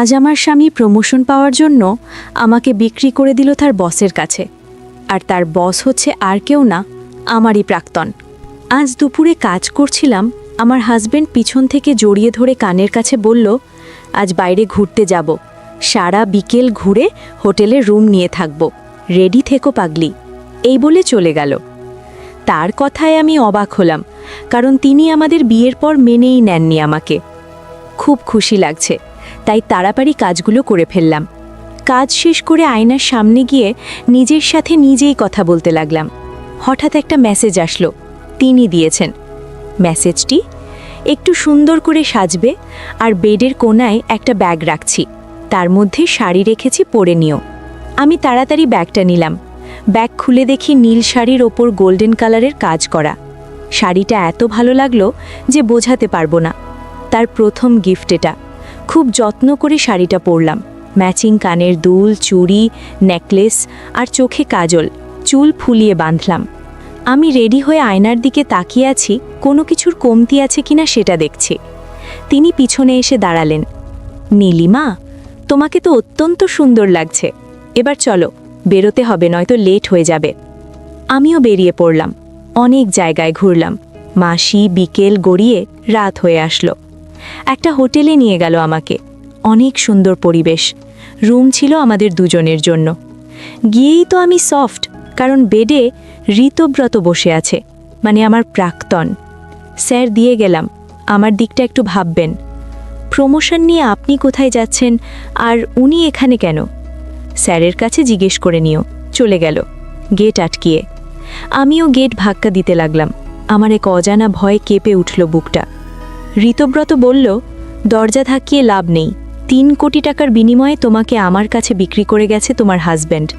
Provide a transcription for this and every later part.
আজ আমার স্বামী প্রমোশন পাওয়ার জন্য আমাকে বিক্রি করে দিল তার বসের কাছে। আর তার বস হচ্ছে আর কেউ না, আমারই প্রাক্তন। আজ দুপুরে কাজ করছিলাম, আমার হাজবেন্ড পিছন থেকে জড়িয়ে ধরে কানের কাছে বলল, আজ বাইরে ঘুরতে যাব, সারা বিকেল ঘুরে হোটেলে রুম নিয়ে থাকব, রেডি থেকো পাগলি, এই বলে চলে গেল। তার কথায় আমি অবাক হলাম, কারণ তিনি আমাদের বিয়ের পর মেনেই নেননি আমাকে। খুব খুশি লাগছে, তাই তাড়াতাড়ি কাজগুলো করে ফেললাম। কাজ শেষ করে আয়নার সামনে গিয়ে নিজের সাথে নিজেই কথা বলতে লাগলাম। হঠাৎ একটা মেসেজ আসলো, তিনি দিয়েছেন। মেসেজটি, একটু সুন্দর করে সাজবে, আর বেডের কোণায় একটা ব্যাগ রাখছি, তার মধ্যে শাড়ি রেখেছি, পরে নিও। আমি তাড়াতাড়ি ব্যাগটা নিলাম। ব্যাগ খুলে দেখি নীল শাড়ির ওপর গোল্ডেন কালারের কাজ করা। শাড়িটা এত ভালো লাগলো যে বোঝাতে পারবো না। তার প্রথম গিফট এটা। খুব যত্ন করে শাড়িটা পরলাম। ম্যাচিং কানের দুল, চুড়ি, নেকলেস আর চোখে কাজল, চুল ফুলিয়ে বাঁধলাম। আমি রেডি হয়ে আয়নার দিকে তাকিয়ে আছি, কোনো কিছুর কমতি আছে কিনা সেটা দেখছি। তিনি পিছনে এসে দাঁড়ালেন। নীলিমা, তোমাকে তো অত্যন্ত সুন্দর লাগছে, এবার চলো, বেরোতে হবে, নয়তো লেট হয়ে যাবে। আমিও বেরিয়ে পড়লাম। অনেক জায়গায় ঘুরলাম। মাসি বিকেল গড়িয়ে রাত হয়ে আসলো। একটা হোটেলে নিয়ে গেল আমাকে। অনেক সুন্দর পরিবেশ। রুম ছিল আমাদের দুজনের জন্য। গিয়েই তো আমি সফট, কারণ বেডে ঋতব্রত বসে আছে, মানে আমার প্রাক্তন। স্যার, দিয়ে গেলাম, আমার দিকটা একটু ভাববেন। প্রমোশন নিয়ে আপনি কোথায় যাচ্ছেন, আর উনি এখানে কেন? স্যারের কাছে জিজ্ঞেস করে নিও। চলে গেল গেট আটকিয়ে। আমিও গেট ধাক্কা দিতে লাগলাম। আমার এক অজানা ভয় কেঁপে উঠল বুকটা। ঋতব্রত বলল, দরজা ধাক্কিয়ে লাভ নেই, 3 কোটি টাকার বিনিময়ে তোমাকে আমার কাছে বিক্রি করে গেছে তোমার হাজব্যান্ড।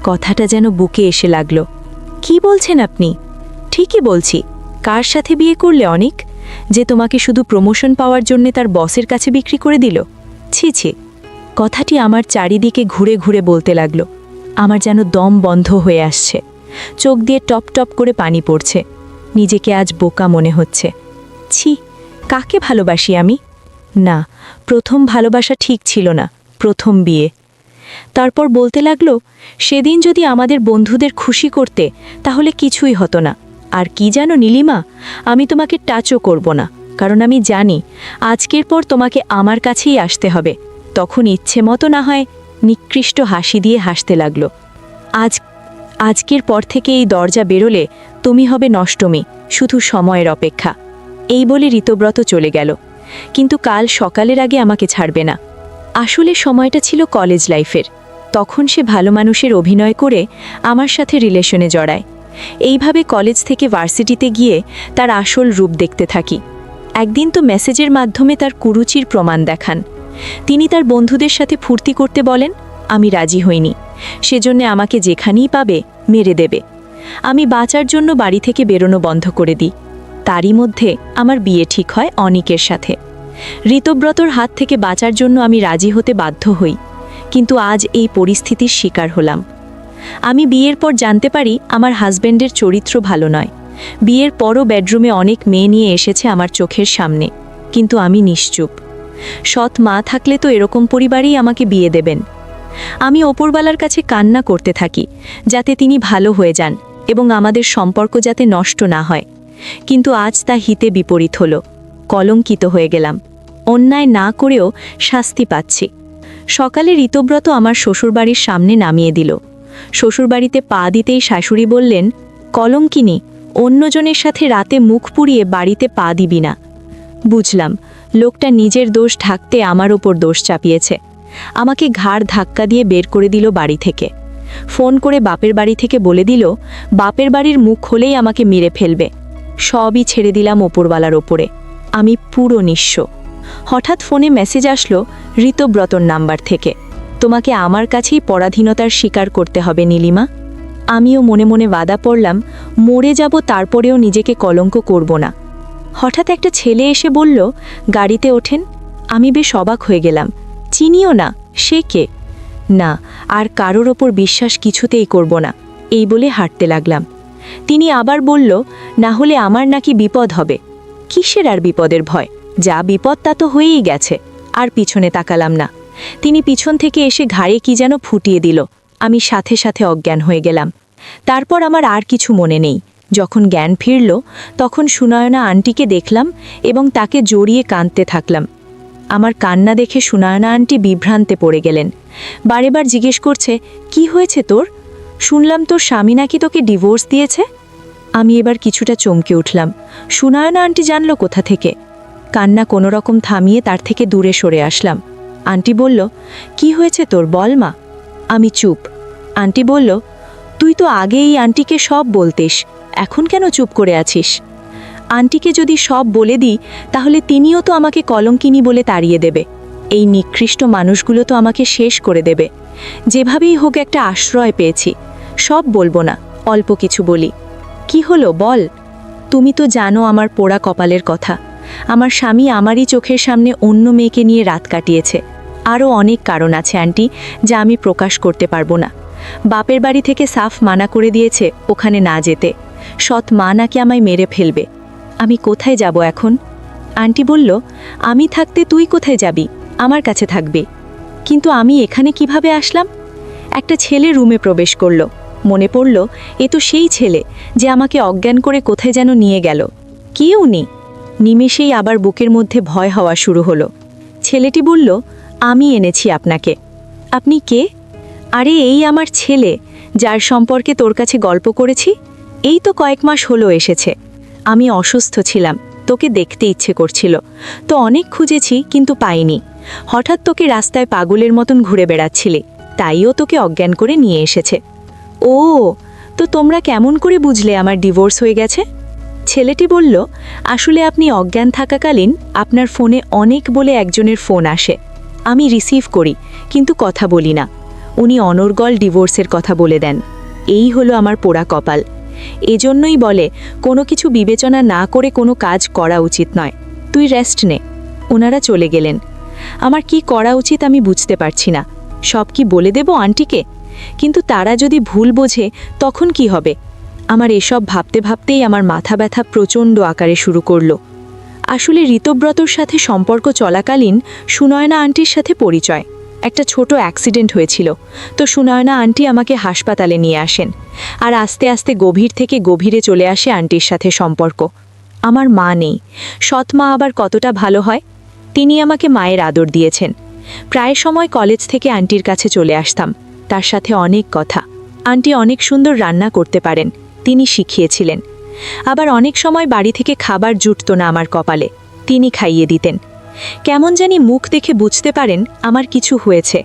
কথাটা যেন বুকে এসে লাগলো। কি বলছেন আপনি? ঠিকই বলছি। কার সাথে বিয়ে করলে অনেক, যে তোমাকে শুধু প্রমোশন পাওয়ার জন্য তার বসের কাছে বিক্রি করে দিল? ছি ছি। কথাটি আমার চারিদিকে ঘুরে ঘুরে বলতে লাগলো। আমার যেন দম বন্ধ হয়ে আসছে, চোখ দিয়ে টপ টপ করে পানি পড়ছে। নিজেকে আজ বোকা মনে হচ্ছে। ছি, কাকে ভালোবাসি আমি? না, প্রথম ভালোবাসা ঠিক ছিল না, প্রথম বিয়ে। তারপর বলতে লাগলো, সেদিন যদি আমাদের বন্ধুদের খুশি করতে, তাহলে কিছুই হতো না। আর কি জানো নীলিমা, আমি তোমাকে টাচও করব না, কারণ আমি জানি আজকের পর তোমাকে আমার কাছেই আসতে হবে। তখন ইচ্ছে মতো না হয়। নিকৃষ্ট হাসি দিয়ে হাসতে লাগলো। আজকের পর থেকে এই দরজা বেরোলে তুমি হবে নষ্টমী, শুধু সময়ের অপেক্ষা। এই বলে ঋতব্রত চলে গেল। কিন্তু কাল সকালের আগে আমাকে ছাড়বে না। আসলে সময়টা ছিল কলেজ লাইফের। তখন সে ভালো মানুষের অভিনয় করে আমার সাথে রিলেশনে জড়ায়। এইভাবে কলেজ থেকে ভার্সিটিতে গিয়ে তার আসল রূপ দেখতে থাকি। একদিন তো মেসেজের মাধ্যমে তার কুরুচির প্রমাণ দেখান। তিনি তার বন্ধুদের সাথে ফুর্তি করতে বলেন। আমি রাজি হইনি। সেজন্য আমাকে যেখানেই পাবে মেরে দেবে। আমি বাঁচার জন্য বাড়ি থেকে বেরোনো বন্ধ করে দিই। তারই মধ্যে আমার বিয়ে ঠিক হয় অনিকের সাথে। ঋতব্রতর হাত থেকে বাঁচার জন্য আমি রাজি হতে বাধ্য হই, কিন্তু আজ এই পরিস্থিতির শিকার হলাম। আমি বিয়ের পর জানতে পারি আমার হাজব্যান্ডের চরিত্র ভালো নয়। বিয়ের পরও বেডরুমে অনেক মেয়ে নিয়ে এসেছে আমার চোখের সামনে, কিন্তু আমি নিশ্চুপ। সৎ মা থাকলে তো এরকম পরিবারেই আমাকে বিয়ে দেবেন। আমি ওপরওয়ালার কাছে কান্না করতে থাকি, যাতে তিনি ভালো হয়ে যান এবং আমাদের সম্পর্ক যাতে নষ্ট না হয়। কিন্তু আজ তা হিতে বিপরীত হলো। কলঙ্কিত হয়ে গেলাম। অন্যায় না করেও শাস্তি পাচ্ছি। সকালে ঋতব্রত আমার শ্বশুরবাড়ির সামনে নামিয়ে দিল। শ্বশুরবাড়িতে পা দিতেই শাশুড়ি বললেন, কলঙ্কিনী, অন্যজনের সাথে রাতে মুখ পুড়িয়ে বাড়িতে পা দিবি না। বুঝলাম, লোকটা নিজের দোষ ঢাকতে আমার ওপর দোষ চাপিয়েছে। আমাকে ঘাড় ধাক্কা দিয়ে বের করে দিল বাড়ি থেকে। ফোন করে বাপের বাড়ি থেকে বলে দিল, বাপের বাড়ির মুখ হলেই আমাকে মেরে ফেলবে। সবই ছেড়ে দিলাম ওপরওয়ালার ওপরে। আমি পুরো নিঃস্ব। হঠাৎ ফোনে মেসেজ আসলো ঋতব্রতর নাম্বার থেকে, তোমাকে আমার কাছেই পরাধীনতার স্বীকার করতে হবে নীলিমা। আমিও মনে মনে বাধা পড়লাম, মরে যাব তারপরেও নিজেকে কলঙ্ক করব না। হঠাৎ একটা ছেলে এসে বলল, গাড়িতে ওঠেন। আমি বেশ অবাক হয়ে গেলাম। চিনিও না, সে কে? না, আর কারোর ওপর বিশ্বাস কিছুতেই করব না, এই বলে হাঁটতে লাগলাম। তিনি আবার বলল, না হলে আমার নাকি বিপদ হবে। কিসের আর বিপদের ভয়? যা বিপদ তা তো হয়েই গেছে। আর পিছনে তাকালাম না। তিনি পিছন থেকে এসে ঘাড়ে কি যেন ফুটিয়ে দিল। আমি সাথে সাথে অজ্ঞান হয়ে গেলাম। তারপর আমার আর কিছু মনে নেই। যখন জ্ঞান ফিরল তখন সুনয়না আন্টিকে দেখলাম এবং তাকে জড়িয়ে কাঁদতে থাকলাম। আমার কান্না দেখে সুনয়না আন্টি বিভ্রান্তে পড়ে গেলেন। বারেবার জিজ্ঞেস করছে, কি হয়েছে তোর? শুনলাম তোর স্বামী নাকি তোকে ডিভোর্স দিয়েছে। আমি এবার কিছুটা চমকে উঠলাম। সুনয়না আন্টি জানলো কোথা থেকে? কান্না কোনো রকম থামিয়ে তার থেকে দূরে সরে আসলাম। আন্টি বলল, কি হয়েছে তোর, বল মা। আমি চুপ। আন্টি বলল, তুই তো আগেই আন্টিকে সব বলতিস, এখন কেন চুপ করে আছিস? আন্টিকে যদি সব বলে দিই তাহলে তিনিও তো আমাকে কলঙ্কিনী বলে তাড়িয়ে দেবে। এই নিকৃষ্ট মানুষগুলো তো আমাকে শেষ করে দেবে। যেভাবেই হোক একটা আশ্রয় পেয়েছি, সব বলবো না, অল্প কিছু বলি। কি হলো বল? তুমি তো জানো আমার পোড়া কপালের কথা। আমার স্বামী আমারই চোখের সামনে অন্য মেয়েকে নিয়ে রাত কাটিয়েছে। আরও অনেক কারণ আছে আন্টি, যা আমি প্রকাশ করতে পারবো না। বাপের বাড়ি থেকে সাফ মানা করে দিয়েছে ওখানে না যেতে। সৎ মা নাকি আমায় মেরে ফেলবে। আমি কোথায় যাব এখন? আন্টি বলল, আমি থাকতে তুই কোথায় যাবি? আমার কাছে থাকবে। কিন্তু আমি এখানে কিভাবে আসলাম? একটা ছেলে রুমে প্রবেশ করলো। মনে পড়ল, এ তো সেই ছেলে যে আমাকে অজ্ঞান করে কোথায় যেন নিয়ে গেল। কে উনি? নিমেষেই আবার বুকের মধ্যে ভয় হওয়া শুরু হলো। ছেলেটি বলল, আমি এনেছি আপনাকে। আপনি কে? আরে এই আমার ছেলে, যার সম্পর্কে তোর কাছে গল্প করেছি। এই তো কয়েক মাস হলো এসেছে। আমি অসুস্থ ছিলাম, তোকে দেখতে ইচ্ছে করছিল, তো অনেক খুঁজেছি কিন্তু পাইনি। হঠাৎ তোকে রাস্তায় পাগলের মতন ঘুরে বেড়াচ্ছিলি, তাইও তোকে অজ্ঞান করে নিয়ে এসেছে। ও, তো তোমরা কেমন করে বুঝলে আমার ডিভোর্স হয়ে গেছে? ছেলেটি বলল, আসলে আপনি অজ্ঞান থাকাকালীন আপনার ফোনে অনেক বলে একজনের ফোন আসে। আমি রিসিভ করি, কিন্তু কথা বলি না। উনি অনর্গল ডিভোর্সের কথা বলে দেন। এই হলো আমার পোড়া কপাল। এজন্যই বলে কোনো কিছু বিবেচনা না করে কোনো কাজ করা উচিত নয়। তুই রেস্ট নে। ওনারা চলে গেলেন। আমার কি করা উচিত আমি বুঝতে পারছি না। সব কি বলে দেব আন্টিকে? কিন্তু তারা যদি ভুল বোঝে তখন কি হবে? আমার এসব ভাবতে ভাবতেই আমার মাথা ব্যথা প্রচণ্ড আকারে শুরু করলো। আসলে ঋতব্রতর সাথে সম্পর্ক চলাকালীন সুনয়না আন্টির সাথে পরিচয়। একটা ছোট অ্যাক্সিডেন্ট হয়েছিল, তো সুনয়না আন্টি আমাকে হাসপাতালে নিয়ে আসেন। আর আস্তে আস্তে গভীর থেকে গভীরে চলে আসে আন্টির সাথে সম্পর্ক। আমার মা নেই, সৎ মা আবার কতটা ভালো হয়। তিনি আমাকে মায়ের আদর দিয়েছেন। প্রায় সময় কলেজ থেকে আন্টির কাছে চলে আসতাম। তার সাথে অনেক কথা। আন্টি অনেক সুন্দর রান্না করতে পারেন, তিনি শিখিয়েছিলেন। আবার অনেক সময় বাড়ি থেকে খাবার জুটতো না আমার কপালে, তিনি খাইয়ে দিতেন। কেমন জানি মুখ দেখে বুঝতে পারেন আমার কিছু হয়েছে।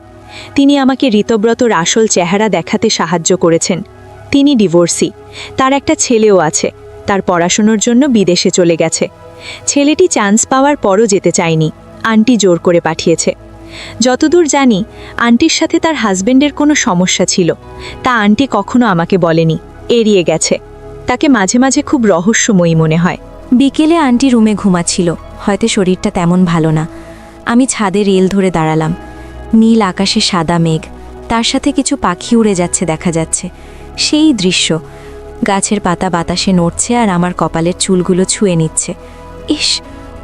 তিনি আমাকে ঋতব্রতর আসল চেহারা দেখাতে সাহায্য করেছেন। তিনি ডিভোর্সি, তার একটা ছেলেও আছে। তার পড়াশোনার জন্য বিদেশে চলে গেছে। ছেলেটি চান্স পাওয়ার পরও যেতে চায়নি, আন্টি জোর করে পাঠিয়েছে। যতদূর জানি আন্টির সাথে তার হাজবেন্ডের কোনো সমস্যা ছিল, তা আন্টি কখনো আমাকে বলেনি, এড়িয়ে গেছে। তাকে মাঝে মাঝে খুব রহস্যময়ী মনে হয়। বিকেলে আন্টি রুমে ঘুমাচ্ছিল, হয়তো শরীরটা তেমন ভালো না। আমি ছাদে রেল ধরে দাঁড়ালাম। নীল আকাশে সাদা মেঘ, তার সাথে কিছু পাখি উড়ে যাচ্ছে দেখা যাচ্ছে। সেই দৃশ্য, গাছের পাতা বাতাসে নড়ছে আর আমার কপালের চুলগুলো ছুঁয়ে নিচ্ছে। ইস,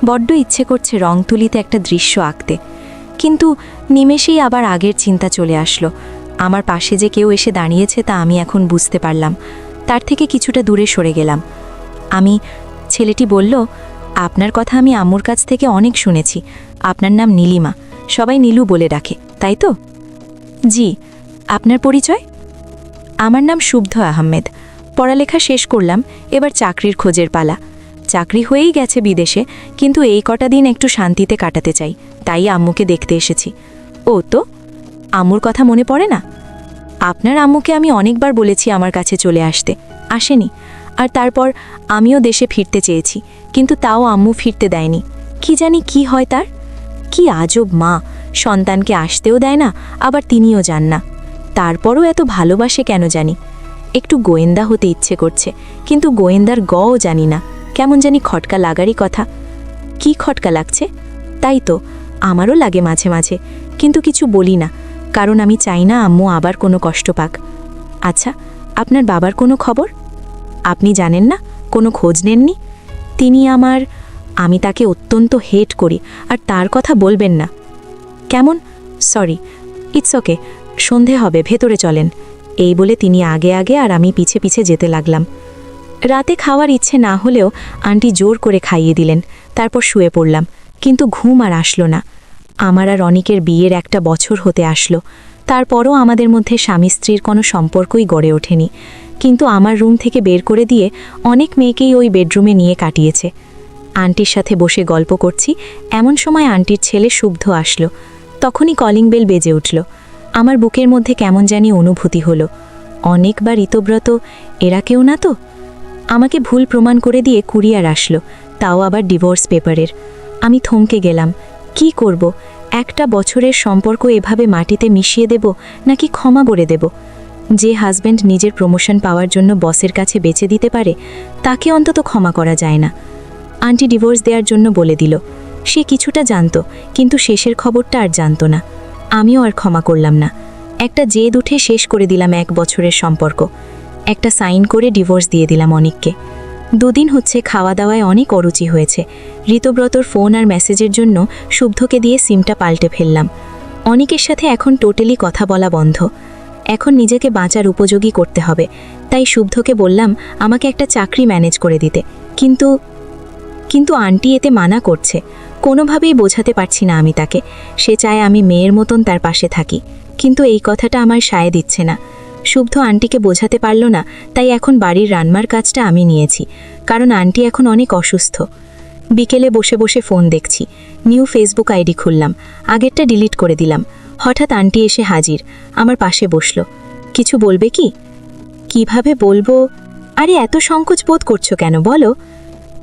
বড্ড ইচ্ছে করছে রং তুলিতে একটা দৃশ্য আঁকতে। কিন্তু নিমেষেই আবার আগের চিন্তা চলে আসলো। আমার পাশে যে কেউ এসে দাঁড়িয়েছে তা আমি এখন বুঝতে পারলাম। তার থেকে কিছুটা দূরে সরে গেলাম। ছেলেটি বলল, আপনার কথা আমি আম্মুর কাছ থেকে অনেক শুনেছি। আপনার নাম নীলিমা, সবাই নীলু বলে ডাকে, তাই তো? জি। আপনার পরিচয়? আমার নাম শুদ্ধ আহমেদ। পড়ালেখা শেষ করলাম, এবার চাকরির খোঁজের পালা। চাকরি হয়েই গেছে বিদেশে, কিন্তু এই কটা দিন একটু শান্তিতে কাটাতে চাই, তাই আম্মুকে দেখতে এসেছি। ও তো, আম্মুর কথা মনে পড়ে না? আপনার আম্মুকে আমি অনেকবার বলেছি আমার কাছে চলে আসতে, আসেনি। আর তারপর আমিও দেশে ফিরতে চেয়েছি, কিন্তু তাও আম্মু ফিরতে দেয়নি। কি জানি কি হয় তার। কি আজব মা, সন্তানকে আসতেও দেয় না, আবার তিনিও যান না। তারপরও এত ভালোবাসে কেন জানি। একটু গোয়েন্দা হতে ইচ্ছে করছে, কিন্তু গোয়েন্দার গও জানি না, কেমন জানি খটকা লাগারই কথা। কি খটকা লাগছে? তাই তো, আমারও লাগে মাঝে মাঝে, কিন্তু কিছু বলি না, কারণ আমি চাই না আম্মু আবার কোনো কষ্ট পাক। আচ্ছা, আপনার বাবার কোনো খবর? আপনি জানেন না, কোনো খোঁজ নেননি? আমি তাকে অত্যন্ত হেট করি, আর তার কথা বলবেন না। কেমন সরি, ইটস ওকে, সন্ধে হবে, ভেতরে চলেন। এই বলে তিনি আগে আগে আর আমি পিছে পিছে যেতে লাগলাম। রাতে খাওয়ার ইচ্ছে না হলেও আন্টি জোর করে খাইয়ে দিলেন। তারপর শুয়ে পড়লাম, কিন্তু ঘুম আর আসলো না। আমার আর অনিকের বিয়ের 1 বছর হতে আসলো, তারপরও আমাদের মধ্যে স্বামী স্ত্রীর কোনো সম্পর্কই গড়ে ওঠেনি। কিন্তু আমার রুম থেকে বের করে দিয়ে অনেক মেয়েকেই ওই বেডরুমে নিয়ে কাটিয়েছে। আন্টির সাথে বসে গল্প করছি, এমন সময় আন্টির ছেলে শুদ্ধ আসলো। তখনই কলিং বেল বেজে উঠল। আমার বুকের মধ্যে কেমন জানি অনুভূতি হলো, অনেকবার ঋতব্রত, এরা কেউ না তো? আমাকে ভুল প্রমাণ করে দিয়ে কুরিয়ার আসলো, তাও আবার ডিভোর্স পেপারের। আমি থমকে গেলাম। কি করব? 1 বছরের সম্পর্ক এভাবে মাটিতে মিশিয়ে দেব নাকি ক্ষমা করে দেব? যে হাজব্যান্ড নিজের প্রমোশন পাওয়ার জন্য বসের কাছে বেচে দিতে পারে, তাকে অন্তত ক্ষমা করা যায় না। আন্টি ডিভোর্স দেওয়ার জন্য বলে দিল। সে কিছুটা জানতো, কিন্তু শেষের খবরটা আর জানতো না। আমিও আর ক্ষমা করলাম না। একটা জেদ উঠে শেষ করে দিলাম 1 বছরের সম্পর্ক। একটা সাইন করে ডিভোর্স দিয়ে দিলাম অনিককে। 2 দিন হচ্ছে খাওয়া দাওয়ায় অনেক অরুচি হয়েছে। ঋতব্রতর ফোন আর মেসেজের জন্য শুদ্ধকে দিয়ে সিমটা পাল্টে ফেললাম। অনিকের সাথে এখন টোটালি কথা বলা বন্ধ। এখন নিজেকে বাঁচার উপযোগী করতে হবে। তাই শুদ্ধকে বললাম আমাকে একটা চাকরি ম্যানেজ করে দিতে। কিন্তু আন্টি এতে মানা করছে। কোনোভাবেই বোঝাতে পারছি না আমি তাকে। সে চায় আমি মেয়ের মতন তার পাশে থাকি, কিন্তু এই কথাটা আমার সায় দিচ্ছে না। শুদ্ধ আন্টিকে বোঝাতে পারল না, তাই এখন বাড়ির রান্নার কাজটা আমি নিয়েছি, কারণ আন্টি এখন অনেক অসুস্থ। বিকেলে বসে বসে ফোন দেখছি। নিউ ফেসবুক আইডি খুললাম, আগেরটা ডিলিট করে দিলাম। হঠাৎ আন্টি এসে হাজির, আমার পাশে বসলো। কিছু বলবে কি? কিভাবে বলবো? আরে এত সংকোচ বোধ করছো কেন বলো?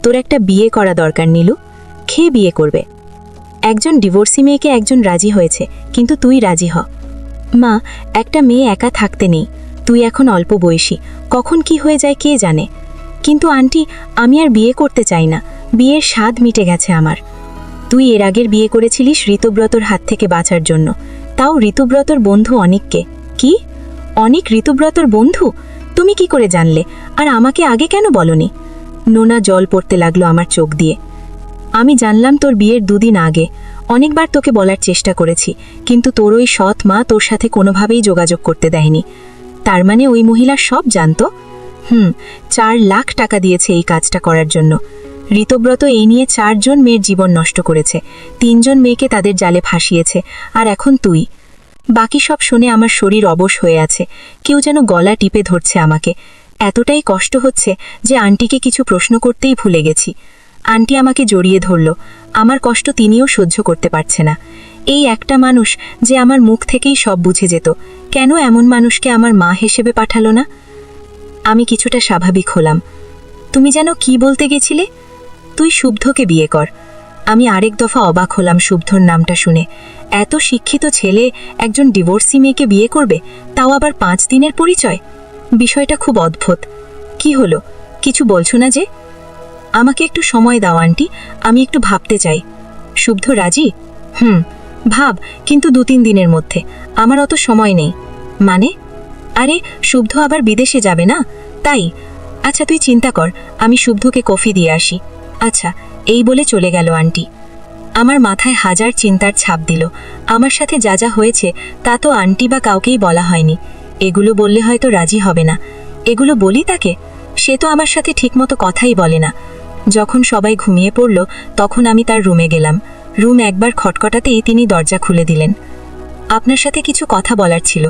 তোর একটা বিয়ে করা দরকার নীলু। খেয়ে বিয়ে করবে। একজন ডিভোর্সি মেয়েকে একজন রাজি হয়েছে, কিন্তু তুই রাজি হ। মা, একটা মেয়ে একা থাকতে নেই। তুই এখন অল্প বয়সী, কখন কি হয়ে যায় কে জানে। কিন্তু আন্টি, আমি আর বিয়ে করতে চাই না। বিয়ের স্বাদ মিটে গেছে আমার। তুই এর আগের বিয়ে করেছিলিস ঋতব্রতর হাত থেকে বাঁচার জন্য, তাও ঋতব্রতর বন্ধু অনিককে। কি? অনিক ঋতব্রতর বন্ধু? তুমি কি করে জানলে? আর আমাকে আগে কেন বলনি? নোনা জল পড়তে লাগলো আমার চোখ দিয়ে। আমি জানলাম তোর বিয়ের 2 দিন আগে। অনেকবার তোকে বলার চেষ্টা করেছি, কিন্তু তোর ওই সৎ মা তোর সাথে কোনোভাবেই যোগাযোগ করতে দেয়নি। তার মানে ওই মহিলা সব জানতো? 4 লাখ টাকা দিয়েছে এই কাজটা করার জন্য। ঋতব্রত এই নিয়ে 4 জন মেয়ের জীবন নষ্ট করেছে, 3 জন মেয়েকে তাদের জালে ফাঁসিয়েছে, আর এখন তুই। বাকি সব শুনে আমার শরীর অবশ হয়ে আছে। কেউ যেন গলা টিপে ধরছে আমাকে। এতটাই কষ্ট হচ্ছে যে আন্টিকে কিছু প্রশ্ন করতেই ভুলে গেছি। আন্টি আমাকে জড়িয়ে ধরল। আমার কষ্ট তিনিও সহ্য করতে পারছে না। এই একটা মানুষ যে আমার মুখ থেকেই সব বুঝে যেত, কেন এমন মানুষকে আমার মা হিসেবে পাঠালো না? আমি কিছুটা স্বাভাবিক হলাম। তুমি যেন কি বলতে গেছিলে? তুই শুদ্ধকে বিয়ে কর। আমি আরেক দফা অবাক হলাম শুদ্ধর নামটা শুনে। এত শিক্ষিত ছেলে একজন ডিভোর্সি মেয়েকে বিয়ে করবে, তাও আবার 5 দিনের পরিচয়। বিষয়টা খুব অদ্ভুত। কি হলো? কিছু বলছো না যে? আমাকে একটু সময় দাও আন্টি, আমি একটু ভাবতে চাই। শুদ্ধ রাজি? ভাব, কিন্তু 2-3 দিনের মধ্যে। আমার অত সময় নেই। মানে? আরে শুদ্ধ আবার বিদেশে যাবে না, তাই। আচ্ছা তুই চিন্তা কর, আমি শুদ্ধকে কফি দিয়ে আসি। আচ্ছা, এই বলে চলে গেল আন্টি। আমার মাথায় হাজার চিন্তার ছাপ দিল। আমার সাথে যা যা হয়েছে তা তো আন্টি বা কাউকেই বলা হয়নি। এগুলো বললে হয়তো রাজি হবে না। এগুলো বলি তাকে? সে তো আমার সাথে ঠিকমতো কথাই বলে না। যখন সবাই ঘুমিয়ে পড়ল, তখন আমি তার রুমে গেলাম। রুম একবার খটখটাতেই তিনি দরজা খুলে দিলেন। আপনার সাথে কিছু কথা বলার ছিল।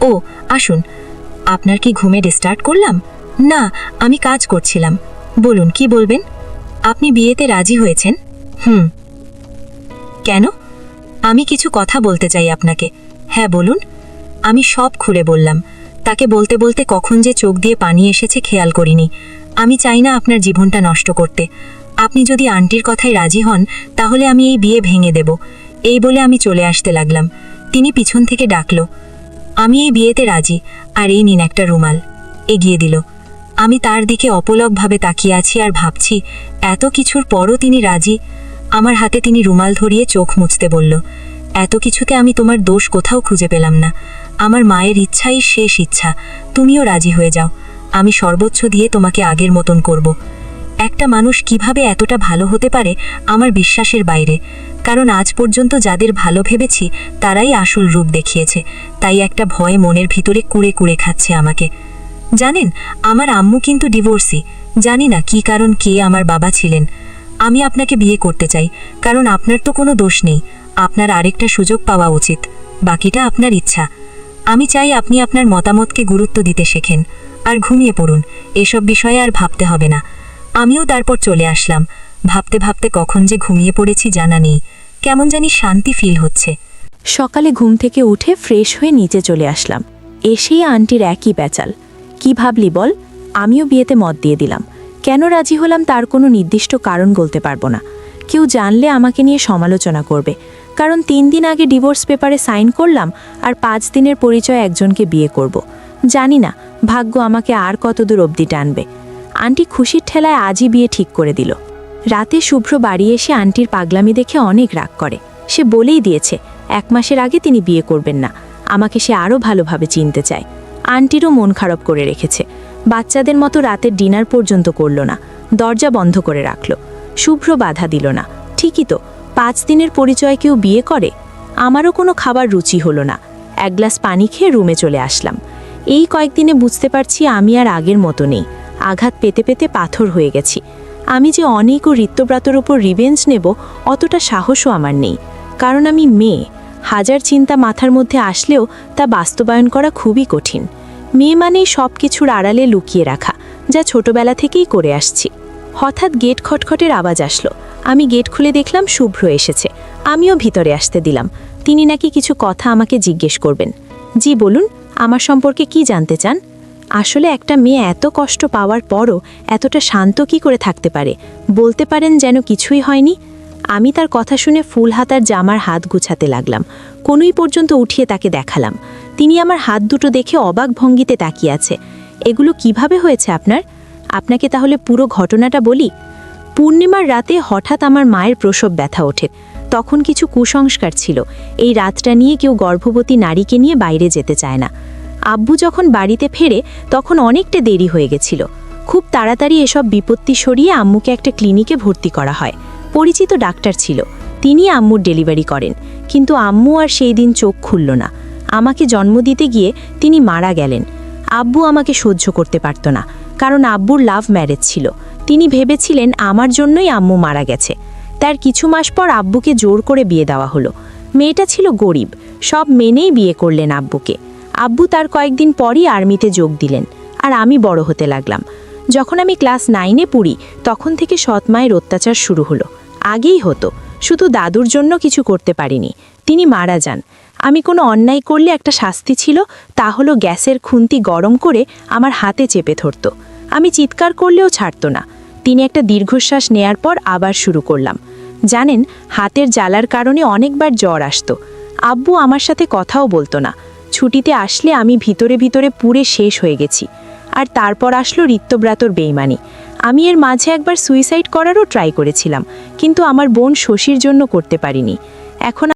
ও, আসুন। আপনার কি ঘুমে ডিস্টার্ব করলাম? না, আমি কাজ করছিলাম। বলুন, কি বলবেন? আপনি বিয়েতে রাজি হয়েছেন? কেন? আমি কিছু কথা বলতে চাই আপনাকে। হ্যাঁ বলুন। আমি সব খুলে বললাম। তাকে বলতে বলতে কখন যে চোখ দিয়ে পানি এসেছে খেয়াল করিনি। আমি চাই না আপনার জীবনটা নষ্ট করতে। আপনি যদি আন্টির কথায় রাজি হন, তাহলে আমি এই বিয়ে ভেঙে দেব। এই বলে আমি চলে আসতে লাগলাম। তিনি পিছন থেকে ডাকলো, আমি এই বিয়েতে রাজি, আর এই নিন একটা রুমাল। এগিয়ে দিল। আমি তার দিকে অপলকভাবে তাকিয়ে আছি আর ভাবছি, এত কিছুর পরও তিনি রাজি। আমার হাতে তিনি রুমাল ধরিয়ে চোখ মুছতে বলল, এত কিছুতে আমি তোমার দোষ কোথাও খুঁজে পেলাম না। আমার মায়ের ইচ্ছাই শেষ ইচ্ছা। তুমিও রাজি হয়ে যাও। আমি সর্বোচ্চ দিয়ে তোমাকে আগের মতন করব। একটা মানুষ কিভাবে এতটা ভালো হতে পারে আমার বিশ্বাসের বাইরে, কারণ আজ পর্যন্ত যাদের ভালো ভেবেছি তারাই আসল রূপ দেখিয়েছে। তাই একটা ভয় মনের ভিতরে কুড়ে কুড়ে খাচ্ছে আমাকে। জানেন, আমার আম্মু কিন্তু ডিভোর্সি। জানি না কী কারণ, কে আমার বাবা ছিলেন। আমি আপনাকে বিয়ে করতে চাই, কারণ আপনার তো কোনো দোষ নেই। আপনার আরেকটা সুযোগ পাওয়া উচিত, বাকিটা আপনার ইচ্ছা। আমি চাই আপনি আপনার মতামতকে গুরুত্ব দিতে শেখেন আর ঘুমিয়ে পড়ুন। এসব বিষয়ে আর ভাবতে হবে না। আমিও তারপর চলে আসলাম। ভাবতে ভাবতে কখন যে ঘুমিয়ে পড়েছি জানা নেই। কেমন জানি শান্তি ফিল হচ্ছে। সকালে ঘুম থেকে উঠে ফ্রেশ হয়ে নিচে চলে আসলাম। এসেই আন্টির একই প্যাচাল। কি ভাবলি বল? আমিও বিয়েতে মত দিয়ে দিলাম। কেন রাজি হলাম তার কোনো নির্দিষ্ট কারণ বলতে পারবো না। কেউ জানলে আমাকে নিয়ে সমালোচনা করবে, কারণ 3 দিন আগে ডিভোর্স পেপারে সাইন করলাম আর 5 দিনের পরিচয় একজনকে বিয়ে করব। জানি না ভাগ্য আমাকে আর কতদূর অবধি টানবে। আন্টি খুশির ঠেলায় আজই বিয়ে ঠিক করে দিল। রাতে শুভ্র বাড়ি এসে আন্টির পাগলামি দেখে অনেক রাগ করে। সে বলেই দিয়েছে 1 মাসের আগে তিনি বিয়ে করবেন না। আমাকে সে আরও ভালোভাবে চিনতে চায়। আন্টিরও মন খারাপ করে রেখেছে। বাচ্চাদের মতো রাতের ডিনার পর্যন্ত করল না, দরজা বন্ধ করে রাখল। শুভ্র বাধা দিল না। ঠিকই তো, 5 দিনের পরিচয় কেউ বিয়ে করে? আমারও কোনো খাবার রুচি হলো না। 1 গ্লাস পানি খেয়ে রুমে চলে আসলাম। এই কয়েকদিনে বুঝতে পারছি আমি আর আগের মতো নেই। আঘাত পেতে পেতে পাথর হয়ে গেছি। আমি যে অনেক ও ঋত্যব্রতর ওপর রিভেঞ্জ নেব অতটা সাহসও আমার নেই, কারণ আমি মেয়ে। হাজার চিন্তা মাথার মধ্যে আসলেও তা বাস্তবায়ন করা খুবই কঠিন। মেয়ে মানেই সব কিছুর আড়ালে লুকিয়ে রাখা, যা ছোটবেলা থেকেই করে আসছি। হঠাৎ গেট খটখটের আওয়াজ আসলো। আমি গেট খুলে দেখলাম শুভ্র এসেছে। আমিও ভিতরে আসতে দিলাম। তিনি নাকি কিছু কথা আমাকে জিজ্ঞেস করবেন। জি বলুন, আমার সম্পর্কে কি জানতে চান? আসলে একটা মেয়ে এত কষ্ট পাওয়ার পরও এতটা শান্ত কি করে থাকতে পারে? বলতে পারেন যেন কিছুই হয়নি। আমি তার কথা শুনে ফুল হাতার জামার হাত গুছাতে লাগলাম। কোনোই পর্যন্ত উঠিয়ে তাকে দেখালাম। তিনি আমার হাত দুটো দেখে অবাক ভঙ্গিতে তাকিয়ে আছে। এগুলো কিভাবে হয়েছে আপনার? আপনাকে তাহলে পুরো ঘটনাটা বলি। পূর্ণিমার রাতে হঠাৎ আমার মায়ের প্রসব ব্যথা ওঠে। তখন কিছু কুসংস্কার ছিল। এই রাতটা নিয়ে কেউ গর্ভবতী নারীকে নিয়ে বাইরে যেতে চায় না। আব্বু যখন বাড়িতে ফেরে তখন অনেকটা দেরি হয়ে গেছিল। খুব তাড়াতাড়ি এসব বিপত্তি সরিয়ে আম্মুকে একটা ক্লিনিকে ভর্তি করা হয়। পরিচিত ডাক্তার ছিল, তিনি আম্মুর ডেলিভারি করেন। কিন্তু আম্মু আর সেই দিন চোখ খুলল না। আমাকে জন্ম দিতে গিয়ে তিনি মারা গেলেন। আব্বু আমাকে সহ্য করতে পারত না, কারণ আব্বুর লাভ ম্যারেজ ছিল। তিনি ভেবেছিলেন আমার জন্যই আম্মু মারা গেছে। তার কিছু মাস পর আব্বুকে জোর করে বিয়ে দেওয়া হলো। মেয়েটা ছিল গরিব, সব মেনেই বিয়ে করলেন আব্বুকে। আব্বু তার কয়েকদিন পরই আর্মিতে যোগ দিলেন, আর আমি বড় হতে লাগলাম। যখন আমি ক্লাস 9-এ পড়ি তখন থেকে সৎ মায়ের অত্যাচার শুরু হলো। আগেই হতো, শুধু দাদুর জন্য কিছু করতে পারিনি। তিনি মারা যান। আমি কোনো অন্যায় করলে একটা শাস্তি ছিল, তা হলো গ্যাসের খুন্তি গরম করে আমার হাতে চেপে ধরত। আমি চিৎকার করলেও ছাড়ত না। তিনি একটা দীর্ঘশ্বাস নেয়ার পর আবার শুরু করলাম। জানেন, হাতের জ্বালার কারণে অনেকবার জ্বর আসতো। আব্বু আমার সাথে কথাও বলতো না। ছুটিতে আসলে আমি ভিতরে ভিতরে পুরে শেষ হয়ে গেছি। আর তারপর আসলো ঋত্যব্রতর বেইমানি। আমি এর মাঝে একবার সুইসাইড করারও ট্রাই করেছিলাম, কিন্তু আমার বোন শশীর জন্য করতে পারিনি। এখন